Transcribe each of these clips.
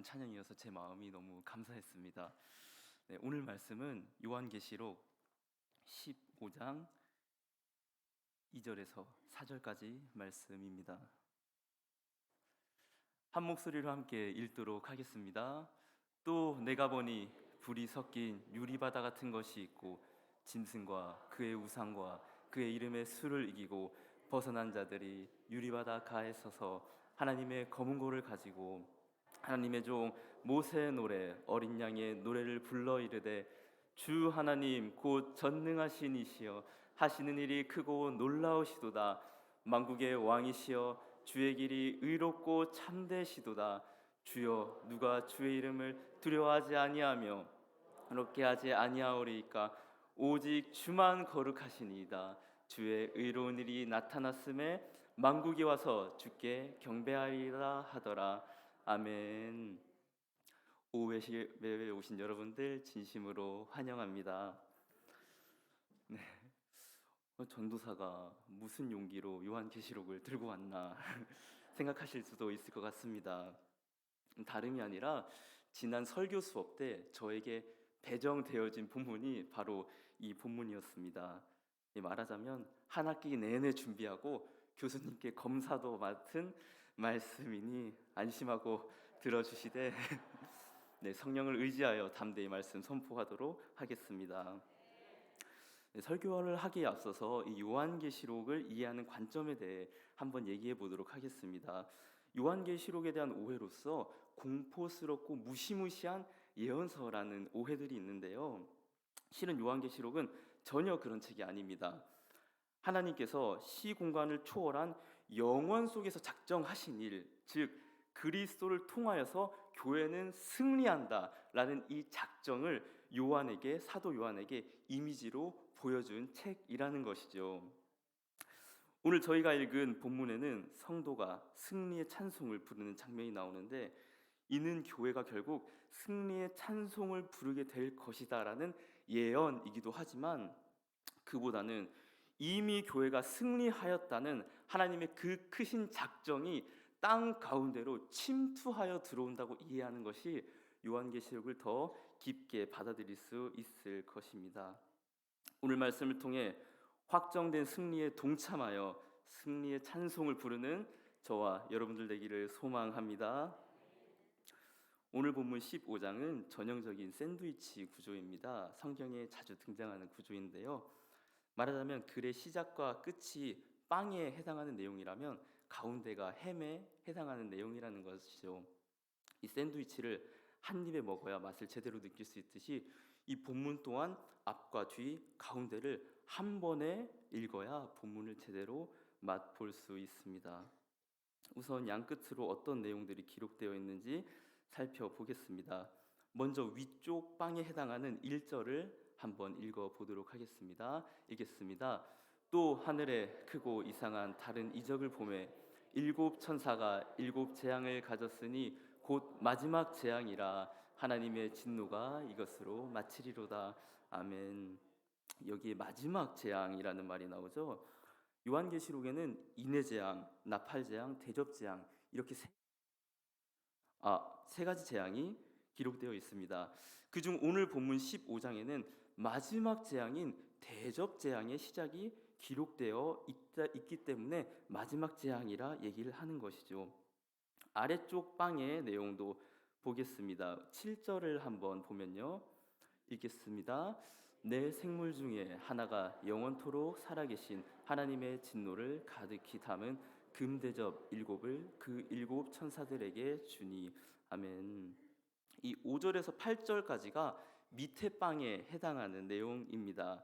나오는 찬양이어서 제 마음이 너무 감사했습니다. 네, 오늘 말씀은 요한계시록 15장 2절에서 4절까지 말씀입니다. 한 목소리로 함께 읽도록 하겠습니다. 또 내가 보니 불이 섞인 유리바다 같은 것이 있고 짐승과 그의 우상과 그의 이름의 수를 이기고 벗어난 자들이 유리바다 가에 서서 하나님의 검은 고를 가지고 하나님의 종 모세의 노래 어린 양의 노래를 불러 이르되 주 하나님 곧 전능하신 이시여 하시는 일이 크고 놀라우시도다. 만국의 왕이시여 주의 길이 의롭고 참되시도다. 주여 누가 주의 이름을 두려워하지 아니하며 어렵게 하지 아니하오리이까. 오직 주만 거룩하시니이다. 주의 의로운 일이 나타났음에 만국이 와서 주께 경배하리라 하더라. 아멘. 오후에 오신 여러분들 진심으로 환영합니다. 네, 전도사가 무슨 용기로 요한계시록을 들고 왔나 생각하실 수도 있을 것 같습니다. 다름이 아니라 지난 설교 수업 때 저에게 배정되어진 본문이 바로 이 본문이었습니다. 말하자면 한 학기 내내 준비하고 교수님께 검사도 맡은 말씀이니 안심하고 들어주시되 네, 성령을 의지하여 담대히 말씀 선포하도록 하겠습니다. 네, 설교를 하기에 앞서서 이 요한계시록을 이해하는 관점에 대해 한번 얘기해 보도록 하겠습니다. 요한계시록에 대한 오해로서 공포스럽고 무시무시한 예언서라는 오해들이 있는데요. 실은 요한계시록은 전혀 그런 책이 아닙니다. 하나님께서 시공간을 초월한 영원 속에서 작정하신 일, 즉 그리스도를 통하여서 교회는 승리한다라는 이 작정을 사도 요한에게 이미지로 보여준 책이라는 것이죠. 오늘 저희가 읽은 본문에는 성도가 승리의 찬송을 부르는 장면이 나오는데 이는 교회가 결국 승리의 찬송을 부르게 될 것이다라는 예언이기도 하지만 그보다는 이미 교회가 승리하였다는 하나님의 그 크신 작정이 땅 가운데로 침투하여 들어온다고 이해하는 것이 요한계시록을 더 깊게 받아들일 수 있을 것입니다. 오늘 말씀을 통해 확정된 승리에 동참하여 승리의 찬송을 부르는 저와 여러분들 되기를 소망합니다. 오늘 본문 15장은 전형적인 샌드위치 구조입니다. 성경에 자주 등장하는 구조인데요. 말하자면 글의 시작과 끝이 빵에 해당하는 내용이라면 가운데가 햄에 해당하는 내용이라는 것이죠. 이 샌드위치를 한 입에 먹어야 맛을 제대로 느낄 수 있듯이 이 본문 또한 앞과 뒤, 가운데를 한 번에 읽어야 본문을 제대로 맛볼 수 있습니다. 우선 양끝으로 어떤 내용들이 기록되어 있는지 살펴보겠습니다. 먼저 위쪽 빵에 해당하는 1절을 한번 읽어보도록 하겠습니다. 읽겠습니다. 또 하늘에 크고 이상한 다른 이적을 보매 일곱 천사가 일곱 재앙을 가졌으니 곧 마지막 재앙이라. 하나님의 진노가 이것으로 마치리로다. 아멘. 여기에 마지막 재앙이라는 말이 나오죠. 요한계시록에는 인해재앙, 나팔재앙, 대접재앙 이렇게 세 가지 재앙이 기록되어 있습니다. 그중 오늘 본문 15장에는 마지막 재앙인 대접재앙의 시작이 기록되어 있기 때문에 마지막 재앙이라 얘기를 하는 것이죠. 아래쪽 빵의 내용도 보겠습니다. 7절을 한번 보면요. 읽겠습니다. 내 생물 중에 하나가 영원토록 살아계신 하나님의 진노를 가득히 담은 금대접 일곱을 그 일곱 천사들에게 주니. 아멘. 이 5절에서 8절까지가 밑에 빵에 해당하는 내용입니다.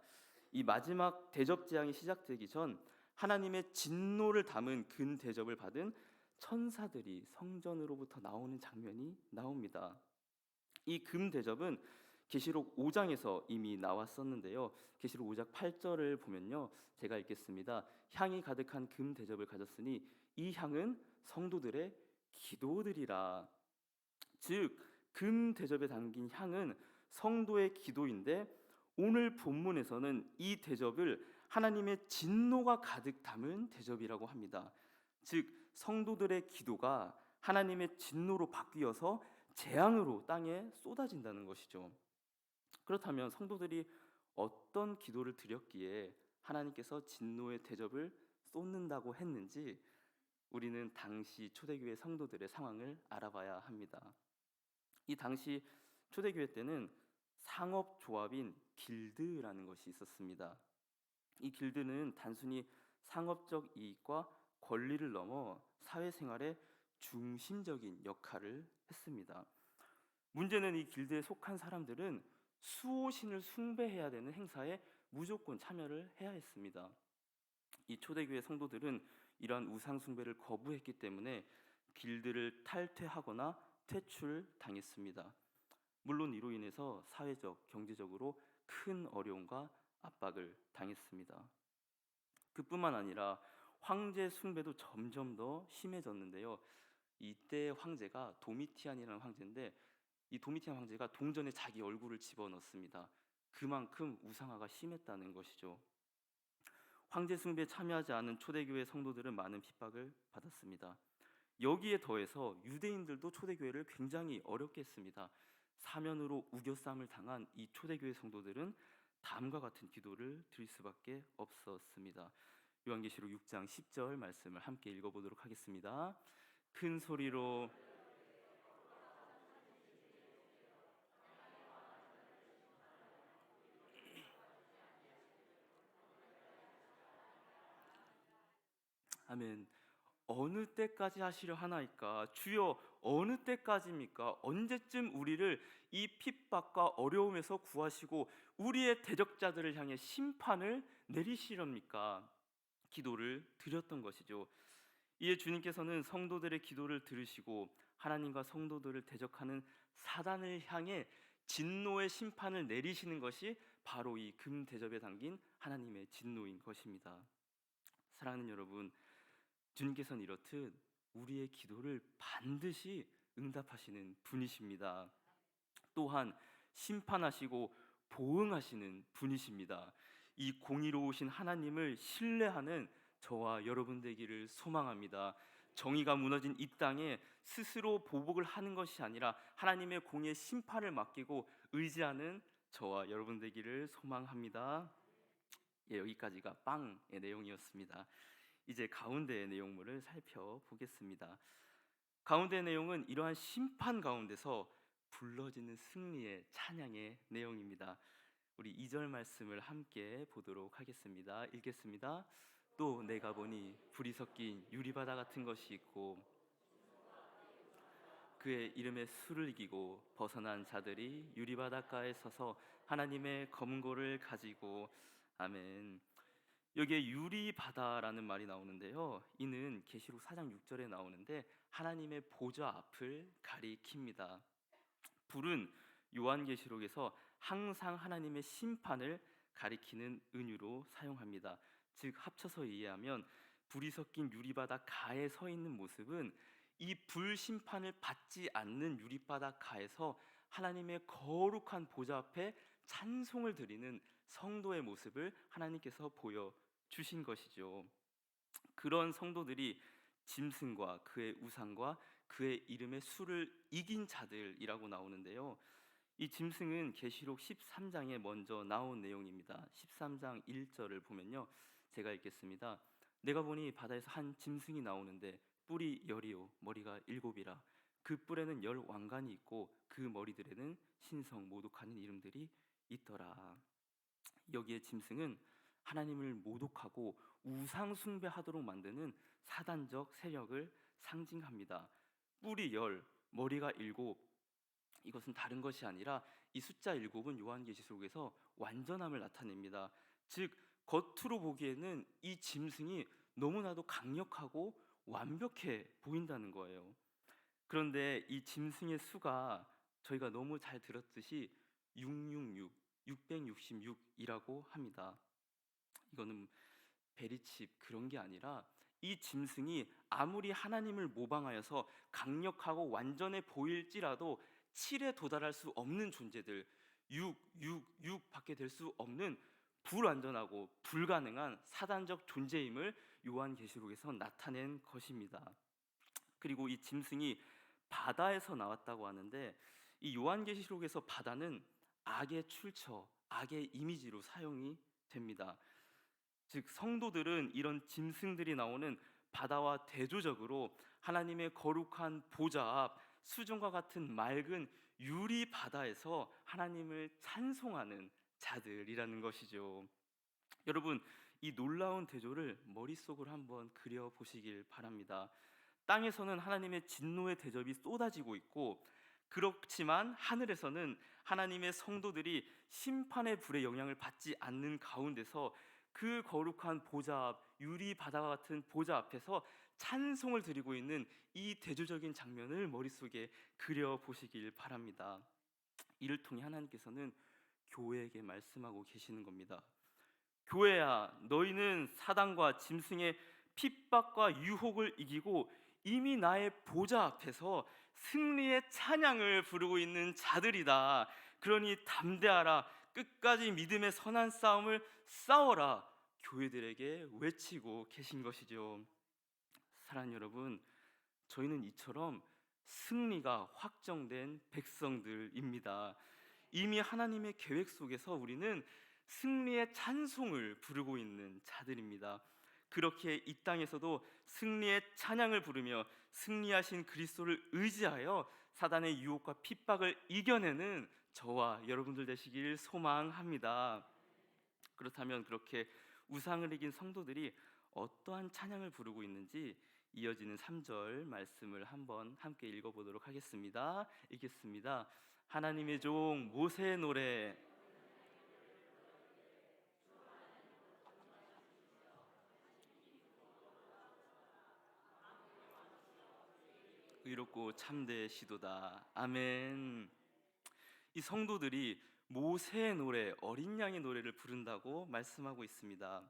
이 마지막 대접 재앙이 시작되기 전 하나님의 진노를 담은 금 대접을 받은 천사들이 성전으로부터 나오는 장면이 나옵니다. 이 금 대접은 계시록 5장에서 이미 나왔었는데요. 계시록 5장 8절을 보면요. 제가 읽겠습니다. 향이 가득한 금 대접을 가졌으니 이 향은 성도들의 기도들이라. 즉 금 대접에 담긴 향은 성도의 기도인데 오늘 본문에서는 이 대접을 하나님의 진노가 가득 담은 대접이라고 합니다. 즉 성도들의 기도가 하나님의 진노로 바뀌어서 재앙으로 땅에 쏟아진다는 것이죠. 그렇다면 성도들이 어떤 기도를 드렸기에 하나님께서 진노의 대접을 쏟는다고 했는지 우리는 당시 초대교회 성도들의 상황을 알아봐야 합니다. 이 당시 초대교회 때는 상업조합인 길드라는 것이 있었습니다. 이 길드는 단순히 상업적 이익과 권리를 넘어 사회생활의 중심적인 역할을 했습니다. 문제는 이 길드에 속한 사람들은 수호신을 숭배해야 되는 행사에 무조건 참여를 해야 했습니다. 이 초대교회 성도들은 이러한 우상 숭배를 거부했기 때문에 길드를 탈퇴하거나 퇴출당했습니다. 물론 이로 인해서 사회적, 경제적으로 큰 어려움과 압박을 당했습니다. 그뿐만 아니라 황제 숭배도 점점 더 심해졌는데요. 이때 황제가 도미티안이라는 황제인데 이 도미티안 황제가 동전에 자기 얼굴을 집어넣습니다. 그만큼 우상화가 심했다는 것이죠. 황제 숭배에 참여하지 않은 초대교회 성도들은 많은 핍박을 받았습니다. 여기에 더해서 유대인들도 초대교회를 굉장히 어렵게 했습니다. 사면으로 우겨쌈을 당한 이 초대교회 성도들은 다음과 같은 기도를 드릴 수밖에 없었습니다. 요한계시록 6장 10절 말씀을 함께 읽어보도록 하겠습니다. 큰 소리로 아멘. 어느 때까지 하시려 하나이까? 주여, 어느 때까지입니까? 언제쯤 우리를 이 핍박과 어려움에서 구하시고 우리의 대적자들을 향해 심판을 내리시렵니까? 기도를 드렸던 것이죠. 이에 주님께서는 성도들의 기도를 들으시고 하나님과 성도들을 대적하는 사단을 향해 진노의 심판을 내리시는 것이 바로 이 금대접에 담긴 하나님의 진노인 것입니다. 사랑하는 여러분, 주님께서는 이렇듯 우리의 기도를 반드시 응답하시는 분이십니다. 또한 심판하시고 보응하시는 분이십니다. 이 공의로우신 하나님을 신뢰하는 저와 여러분 되기를 소망합니다. 정의가 무너진 이 땅에 스스로 보복을 하는 것이 아니라 하나님의 공의 심판을 맡기고 의지하는 저와 여러분 되기를 소망합니다. 예, 여기까지가 빵의 내용이었습니다. 이제 가운데의 내용물을 살펴보겠습니다. 가운데의 내용은 이러한 심판 가운데서 불러지는 승리의 찬양의 내용입니다. 우리 2절 말씀을 함께 보도록 하겠습니다. 읽겠습니다. 또 내가 보니 불이 섞인 유리바다 같은 것이 있고 그의 이름에 술을 이기고 벗어난 자들이 유리바닷가에 서서 하나님의 검고를 가지고 아멘. 여기에 유리바다라는 말이 나오는데요. 이는 계시록 4장 6절에 나오는데 하나님의 보좌 앞을 가리킵니다. 불은 요한계시록에서 항상 하나님의 심판을 가리키는 은유로 사용합니다. 즉 합쳐서 이해하면 불이 섞인 유리바다 가에 서 있는 모습은 이 불 심판을 받지 않는 유리바다 가에서 하나님의 거룩한 보좌 앞에 찬송을 드리는 성도의 모습을 하나님께서 보여주신 것이죠. 그런 성도들이 짐승과 그의 우상과 그의 이름의 수를 이긴 자들이라고 나오는데요. 이 짐승은 계시록 13장에 먼저 나온 내용입니다. 13장 1절을 보면요, 제가 읽겠습니다. 내가 보니 바다에서 한 짐승이 나오는데 뿔이 10이요 머리가 7이라. 그 뿔에는 10 왕관이 있고 그 머리들에는 신성 모독하는 이름들이 있더라. 여기에 짐승은 하나님을 모독하고 우상 숭배하도록 만드는 사단적 세력을 상징합니다. 뿔이 10, 머리가 7, 이것은 다른 것이 아니라 이 숫자 7은 요한계시록에서 완전함을 나타냅니다. 즉 겉으로 보기에는 이 짐승이 너무나도 강력하고 완벽해 보인다는 거예요. 그런데 이 짐승의 수가 저희가 너무 잘 들었듯이 666, 666이라고 합니다. 이거는 베리칩 그런 게 아니라 이 짐승이 아무리 하나님을 모방하여서 강력하고 완전해 보일지라도 7에 도달할 수 없는 존재들, 6밖에 될 수 없는 불완전하고 불가능한 사단적 존재임을 요한계시록에서 나타낸 것입니다. 그리고 이 짐승이 바다에서 나왔다고 하는데, 이 요한계시록에서 바다는 악의 출처, 악의 이미지로 사용이 됩니다. 즉 성도들은 이런 짐승들이 나오는 바다와 대조적으로 하나님의 거룩한 보좌 앞 수정과 같은 맑은 유리 바다에서 하나님을 찬송하는 자들이라는 것이죠. 여러분, 이 놀라운 대조를 머릿속으로 한번 그려 보시길 바랍니다. 땅에서는 하나님의 진노의 대접이 쏟아지고 있고, 그렇지만 하늘에서는 하나님의 성도들이 심판의 불의 영향을 받지 않는 가운데서 그 거룩한 보좌 앞, 유리 바다와 같은 보좌 앞에서 찬송을 드리고 있는 이 대조적인 장면을 머릿속에 그려 보시길 바랍니다. 이를 통해 하나님께서는 교회에게 말씀하고 계시는 겁니다. 교회야, 너희는 사단과 짐승의 핍박과 유혹을 이기고 이미 나의 보좌 앞에서 승리의 찬양을 부르고 있는 자들이다. 그러니 담대하라. 끝까지 믿음의 선한 싸움을 싸워라. 교회들에게 외치고 계신 것이죠. 사랑하는 여러분, 저희는 이처럼 승리가 확정된 백성들입니다. 이미 하나님의 계획 속에서 우리는 승리의 찬송을 부르고 있는 자들입니다. 그렇게 이 땅에서도 승리의 찬양을 부르며 승리하신 그리스도를 의지하여 사단의 유혹과 핍박을 이겨내는 저와 여러분들 되시길 소망합니다. 그렇다면 그렇게 우상을 이긴 성도들이 어떠한 찬양을 부르고 있는지 이어지는 3절 말씀을 한번 함께 읽어보도록 하겠습니다. 읽겠습니다. 하나님의 종 모세의 노래. 의롭고 참되시도다. 아멘. 이 성도들이 모세의 노래, 어린 양의 노래를 부른다고 말씀하고 있습니다.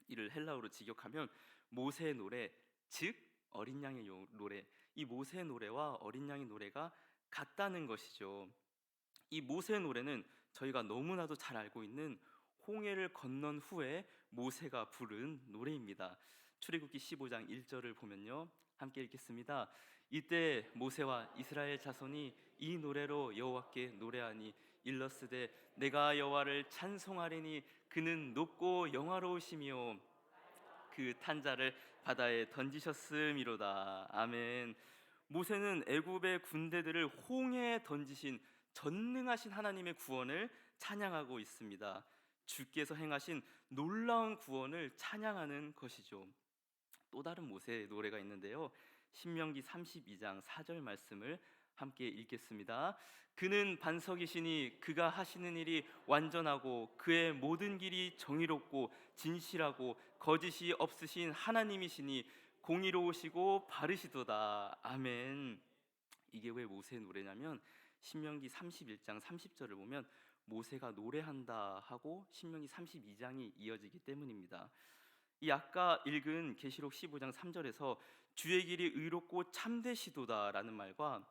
이를 헬라어로 직역하면 모세의 노래, 즉 어린 양의 노래, 이 모세의 노래와 어린 양의 노래가 같다는 것이죠. 이 모세의 노래는 저희가 너무나도 잘 알고 있는 홍해를 건넌 후에 모세가 부른 노래입니다. 출애굽기 15장 1절을 보면요, 함께 읽겠습니다. 이때 모세와 이스라엘 자손이 이 노래로 여호와께 노래하니 일러스되 내가 여호와를 찬송하리니 그는 높고 영화로우시며 그 탄자를 바다에 던지셨음이로다. 아멘. 모세는 애굽의 군대들을 홍해에 던지신 전능하신 하나님의 구원을 찬양하고 있습니다. 주께서 행하신 놀라운 구원을 찬양하는 것이죠. 또 다른 모세의 노래가 있는데요, 신명기 32장 4절 말씀을 함께 읽겠습니다. 그는 반석이시니 그가 하시는 일이 완전하고 그의 모든 길이 정의롭고 진실하고 거짓이 없으신 하나님이시니 공의로우시고 바르시도다. 아멘. 이게 왜 모세의 노래냐면 신명기 31장 30절을 보면 모세가 노래한다 하고 신명기 32장이 이어지기 때문입니다. 이 아까 읽은 계시록 15장 3절에서 주의 길이 의롭고 참되시도다라는 말과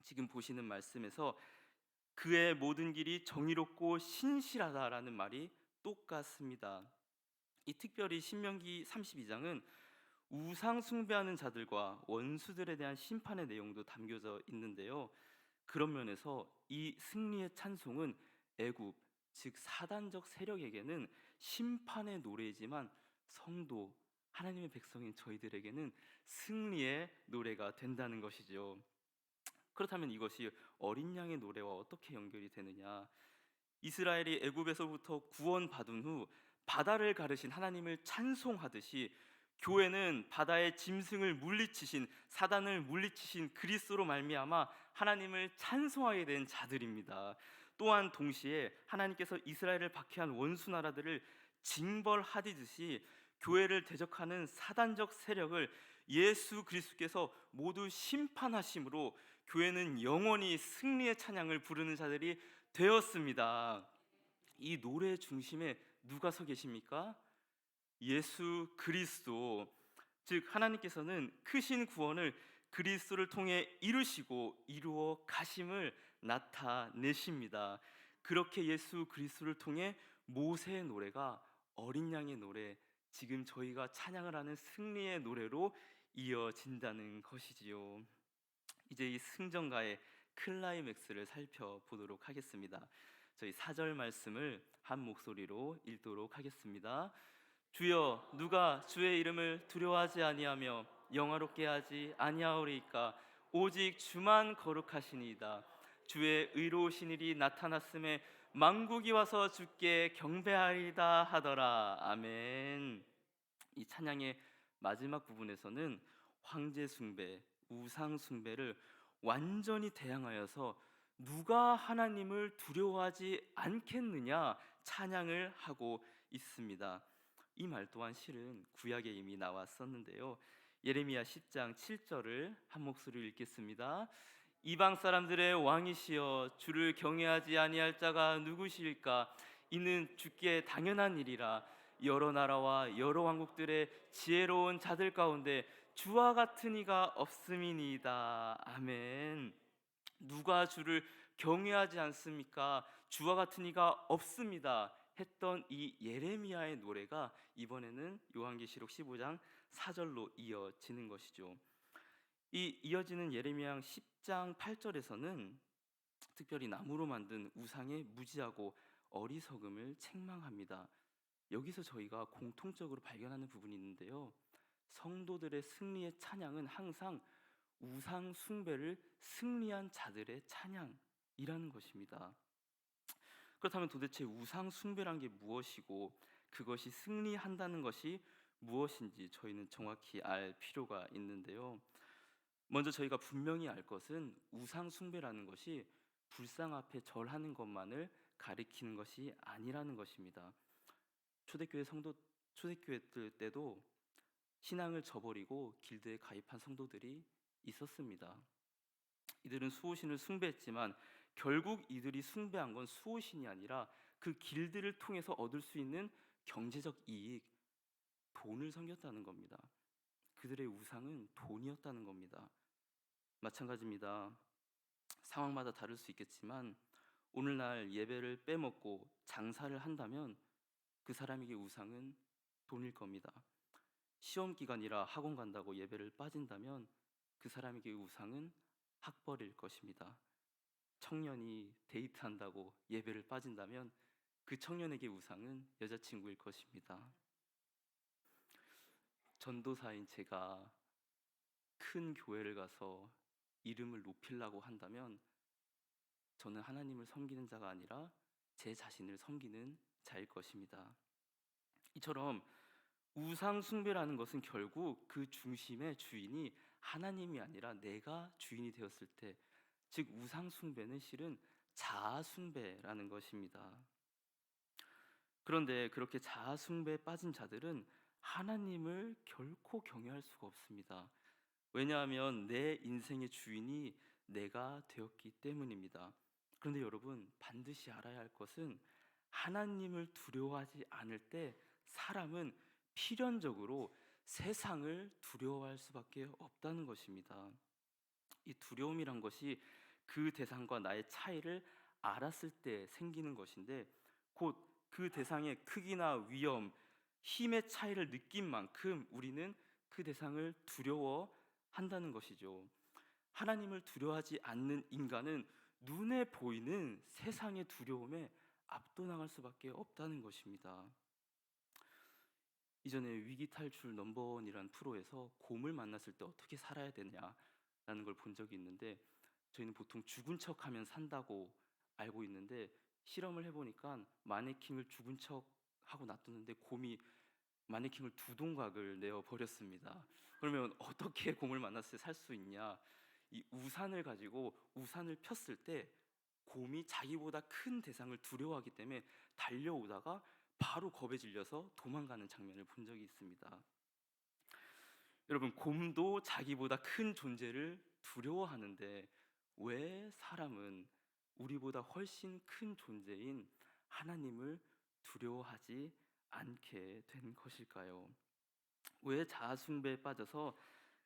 지금 보시는 말씀에서 그의 모든 길이 정의롭고 신실하다라는 말이 똑같습니다. 이 특별히 신명기 32장은 우상 숭배하는 자들과 원수들에 대한 심판의 내용도 담겨져 있는데요. 그런 면에서 이 승리의 찬송은 애굽, 즉 사단적 세력에게는 심판의 노래이지만 성도, 하나님의 백성인 저희들에게는 승리의 노래가 된다는 것이죠. 그렇다면 이것이 어린 양의 노래와 어떻게 연결이 되느냐? 이스라엘이 애굽에서부터 구원받은 후 바다를 가르신 하나님을 찬송하듯이 교회는 바다의 짐승을 물리치신, 사단을 물리치신 그리스도로 말미암아 하나님을 찬송하게 된 자들입니다. 또한 동시에 하나님께서 이스라엘을 박해한 원수 나라들을 징벌하듯이 교회를 대적하는 사단적 세력을 예수 그리스도께서 모두 심판하심으로 교회는 영원히 승리의 찬양을 부르는 자들이 되었습니다. 이 노래의 중심에 누가 서 계십니까? 예수 그리스도, 즉 하나님께서는 크신 구원을 그리스도를 통해 이루시고 이루어 가심을 나타내십니다. 그렇게 예수 그리스도를 통해 모세의 노래가 어린 양의 노래, 지금 저희가 찬양을 하는 승리의 노래로 이어진다는 것이지요. 이제 이 승전가의 클라이맥스를 살펴보도록 하겠습니다. 저희 4절 말씀을 한 목소리로 읽도록 하겠습니다. 주여, 누가 주의 이름을 두려워하지 아니하며 영화롭게 하지 아니하오리이까? 오직 주만 거룩하시니이다. 주의 의로우신 일이 나타났음에 만국이 와서 주께 경배하리다 하더라. 아멘. 이 찬양의 마지막 부분에서는 황제 숭배, 우상 숭배를 완전히 대항하여서 누가 하나님을 두려워하지 않겠느냐 찬양을 하고 있습니다. 이 말 또한 실은 구약에 이미 나왔었는데요. 예레미야 10장 7절을 한 목소리로 읽겠습니다. 이방 사람들의 왕이시여, 주를 경외하지 아니할 자가 누구실까? 이는 주께 당연한 일이라. 여러 나라와 여러 왕국들의 지혜로운 자들 가운데 주와 같은 이가 없음이니이다. 아멘. 누가 주를 경외하지 않습니까? 주와 같은 이가 없습니다 했던 이 예레미야의 노래가 이번에는 요한계시록 15장 4절로 이어지는 것이죠. 이 이어지는 예레미야 10장 8절에서는 특별히 나무로 만든 우상의 무지하고 어리석음을 책망합니다. 여기서 저희가 공통적으로 발견하는 부분이 있는데요. 성도들의 승리의 찬양은 항상 우상 숭배를 승리한 자들의 찬양이라는 것입니다. 그렇다면 도대체 우상 숭배란 게 무엇이고 그것이 승리한다는 것이 무엇인지 저희는 정확히 알 필요가 있는데요. 먼저 저희가 분명히 알 것은 우상 숭배라는 것이 불상 앞에 절하는 것만을 가리키는 것이 아니라는 것입니다. 초대교회 때도 신앙을 저버리고 길드에 가입한 성도들이 있었습니다. 이들은 수호신을 숭배했지만 결국 이들이 숭배한 건 수호신이 아니라 그 길드를 통해서 얻을 수 있는 경제적 이익, 돈을 섬겼다는 겁니다. 그들의 우상은 돈이었다는 겁니다. 마찬가지입니다. 상황마다 다를 수 있겠지만 오늘날 예배를 빼먹고 장사를 한다면 그 사람에게 우상은 돈일 겁니다. 시험 기간이라 학원 간다고 예배를 빠진다면 그 사람에게 우상은 학벌일 것입니다. 청년이 데이트한다고 예배를 빠진다면 그 청년에게 우상은 여자친구일 것입니다. 전도사인 제가 큰 교회를 가서 이름을 높이려고 한다면 저는 하나님을 섬기는 자가 아니라 제 자신을 섬기는 자일 것입니다. 이처럼 우상 숭배라는 것은 결국 그 중심의 주인이 하나님이 아니라 내가 주인이 되었을 때, 즉 우상 숭배는 실은 자아 숭배라는 것입니다. 그런데 그렇게 자아 숭배에 빠진 자들은 하나님을 결코 경외할 수가 없습니다. 왜냐하면 내 인생의 주인이 내가 되었기 때문입니다. 그런데 여러분, 반드시 알아야 할 것은 하나님을 두려워하지 않을 때 사람은 필연적으로 세상을 두려워할 수밖에 없다는 것입니다. 이 두려움이란 것이 그 대상과 나의 차이를 알았을 때 생기는 것인데, 곧 그 대상의 크기나 위험, 힘의 차이를 느낀 만큼 우리는 그 대상을 두려워한다는 것이죠. 하나님을 두려워하지 않는 인간은 눈에 보이는 세상의 두려움에 압도당할 수밖에 없다는 것입니다. 이전에 위기 탈출 넘버원이라는 프로에서 곰을 만났을 때 어떻게 살아야 되냐라는 걸 본 적이 있는데, 저희는 보통 죽은 척하면 산다고 알고 있는데 실험을 해보니까 마네킹을 죽은 척하고 놔두는데 곰이 마네킹을 두 동각을 내어 버렸습니다. 그러면 어떻게 곰을 만났을 때 살 수 있냐? 이 우산을 가지고 우산을 폈을 때 곰이 자기보다 큰 대상을 두려워하기 때문에 달려오다가 바로 겁에 질려서 도망가는 장면을 본 적이 있습니다. 여러분, 곰도 자기보다 큰 존재를 두려워하는데 왜 사람은 우리보다 훨씬 큰 존재인 하나님을 두려워하지 않게 된 것일까요? 왜 자아숭배에 빠져서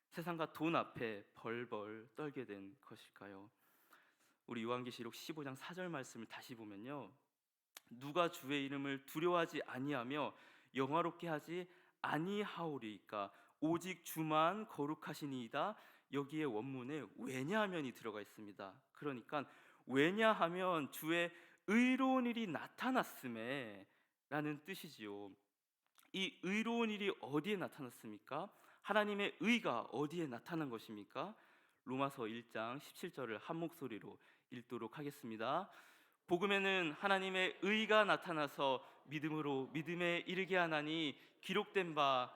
세상과 돈 앞에 벌벌 떨게 된 것일까요? 우리 요한계시록 15장 4절 말씀을 다시 보면요, 누가 주의 이름을 두려워하지 아니하며 영화롭게 하지 아니하오리이까? 오직 주만 거룩하시니이다. 여기에 원문에 왜냐하면이 들어가 있습니다. 그러니까 왜냐하면 주의 의로운 일이 나타났음에 라는 뜻이지요. 이 의로운 일이 어디에 나타났습니까? 하나님의 의가 어디에 나타난 것입니까? 로마서 1장 17절을 한 목소리로 읽도록 하겠습니다. 복음에는 하나님의 의가 나타나서 믿음으로 믿음에 이르게 하나니 기록된 바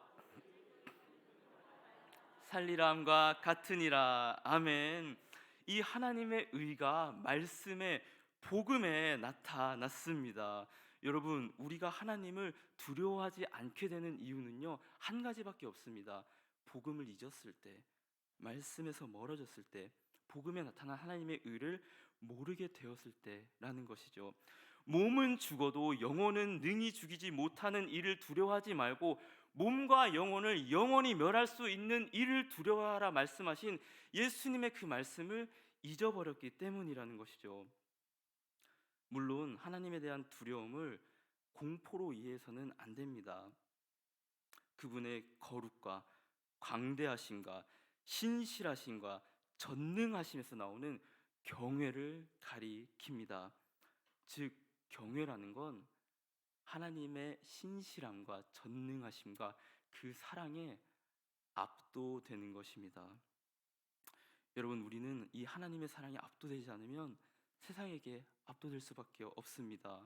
살리람과 같으니라. 아멘. 이 하나님의 의가 말씀의 복음에 나타났습니다. 여러분, 우리가 하나님을 두려워하지 않게 되는 이유는요, 한 가지밖에 없습니다. 복음을 잊었을 때, 말씀에서 멀어졌을 때, 복음에 나타난 하나님의 의를 모르게 되었을 때라는 것이죠. 몸은 죽어도 영혼은 능히 죽이지 못하는 이를 두려워하지 말고 몸과 영혼을 영원히 멸할 수 있는 이를 두려워하라 말씀하신 예수님의 그 말씀을 잊어버렸기 때문이라는 것이죠. 물론 하나님에 대한 두려움을 공포로 이해해서는 안 됩니다. 그분의 거룩과 광대하심과 신실하심과 전능하심에서 나오는 경외를 가리킵니다. 즉 경외라는 건 하나님의 신실함과 전능하심과 그 사랑에 압도되는 것입니다. 여러분, 우리는 이 하나님의 사랑에 압도되지 않으면 세상에게 압도될 수밖에 없습니다.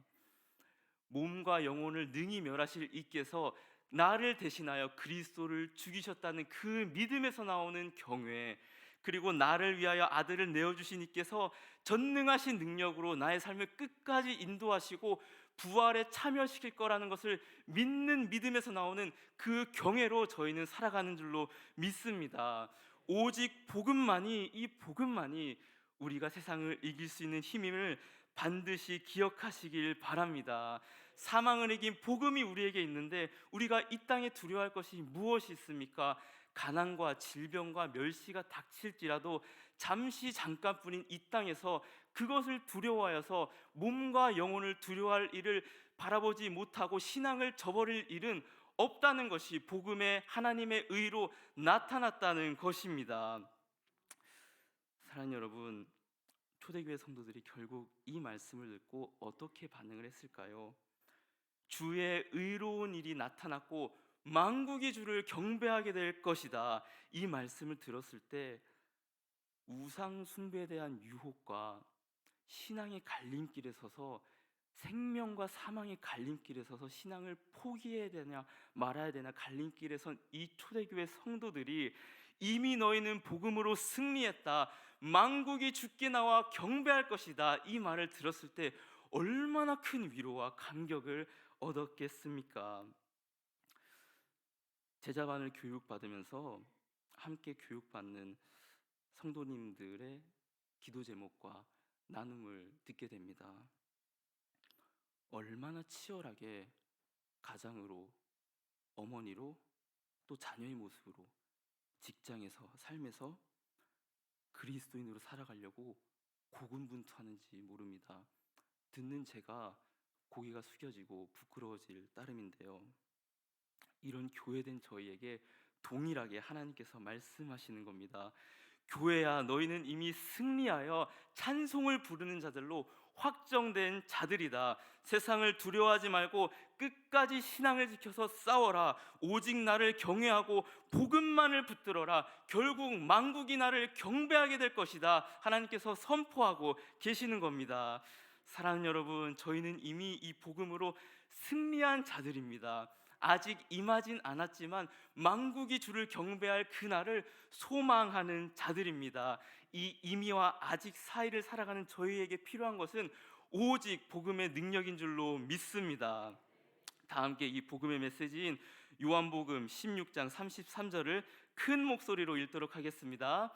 몸과 영혼을 능히 멸하실 이께서 나를 대신하여 그리스도를 죽이셨다는 그 믿음에서 나오는 경외, 그리고 나를 위하여 아들을 내어주신 이께서 전능하신 능력으로 나의 삶을 끝까지 인도하시고 부활에 참여시킬 거라는 것을 믿는 믿음에서 나오는 그 경외로 저희는 살아가는 줄로 믿습니다. 오직 복음만이, 이 복음만이 우리가 세상을 이길 수 있는 힘임을 반드시 기억하시길 바랍니다. 사망을 이긴 복음이 우리에게 있는데 우리가 이 땅에 두려워할 것이 무엇이 있습니까? 가난과 질병과 멸시가 닥칠지라도 잠시 잠깐뿐인 이 땅에서 그것을 두려워하여서 몸과 영혼을 두려워할 일을 바라보지 못하고 신앙을 저버릴 일은 없다는 것이 복음의 하나님의 의로 나타났다는 것입니다. 사랑하는 여러분, 초대교회 성도들이 결국 이 말씀을 듣고 어떻게 반응을 했을까요? 주의 의로운 일이 나타났고 만국이 주를 경배하게 될 것이다, 이 말씀을 들었을 때 우상 숭배에 대한 유혹과 신앙의 갈림길에 서서, 생명과 사망의 갈림길에 서서 신앙을 포기해야 되냐 말아야 되나 갈림길에 선 이 초대교회 성도들이 이미 너희는 복음으로 승리했다, 만국이 주께 나와 경배할 것이다, 이 말을 들었을 때 얼마나 큰 위로와 감격을 얻었겠습니까? 제자반을 교육받으면서 함께 교육받는 성도님들의 기도 제목과 나눔을 듣게 됩니다. 얼마나 치열하게 가장으로, 어머니로, 또 자녀의 모습으로, 직장에서, 삶에서 그리스도인으로 살아가려고 고군분투하는지 모릅니다. 듣는 제가 고개가 숙여지고 부끄러워질 따름인데요, 이런 교회된 저희에게 동일하게 하나님께서 말씀하시는 겁니다. 교회야, 너희는 이미 승리하여 찬송을 부르는 자들로 확정된 자들이다. 세상을 두려워하지 말고 끝까지 신앙을 지켜서 싸워라. 오직 나를 경외하고 복음만을 붙들어라. 결국 만국이 나를 경배하게 될 것이다, 하나님께서 선포하고 계시는 겁니다. 사랑하는 여러분, 저희는 이미 이 복음으로 승리한 자들입니다. 아직 임하진 않았지만 만국이 주를 경배할 그날을 소망하는 자들입니다. 이 임의와 아직 사이를 살아가는 저희에게 필요한 것은 오직 복음의 능력인 줄로 믿습니다. 다 함께 이 복음의 메시지인 요한복음 16장 33절을 큰 목소리로 읽도록 하겠습니다.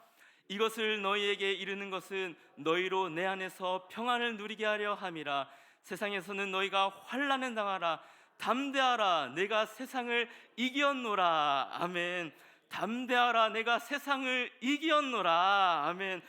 이것을 너희에게 이르는 것은 너희로 내 안에서 평안을 누리게 하려 함이라. 세상에서는 너희가 환난을 당하라. 담대하라, 내가 세상을 이겼노라. 아멘. 담대하라, 내가 세상을 이겼노라. 아멘.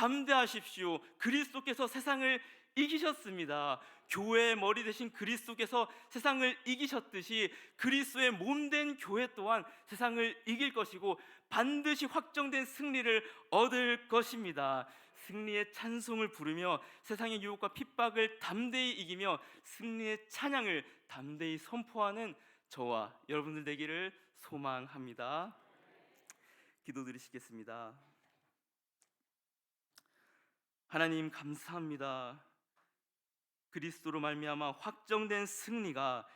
담대하십시오. 그리스도께서 세상을 이기셨습니다. 교회의 머리 되신 그리스도께서 세상을 이기셨듯이 그리스도의 몸된 교회 또한 세상을 이길 것이고 반드시 확정된 승리를 얻을 것입니다. 승리의 찬송을 부르며 세상의 유혹과 핍박을 담대히 이기며 승리의 찬양을 담대히 선포하는 저와 여러분들 되기를 소망합니다. 기도드리시겠습니다. 하나님 감사합니다. 그리스도로 말미암아 확정된 승리가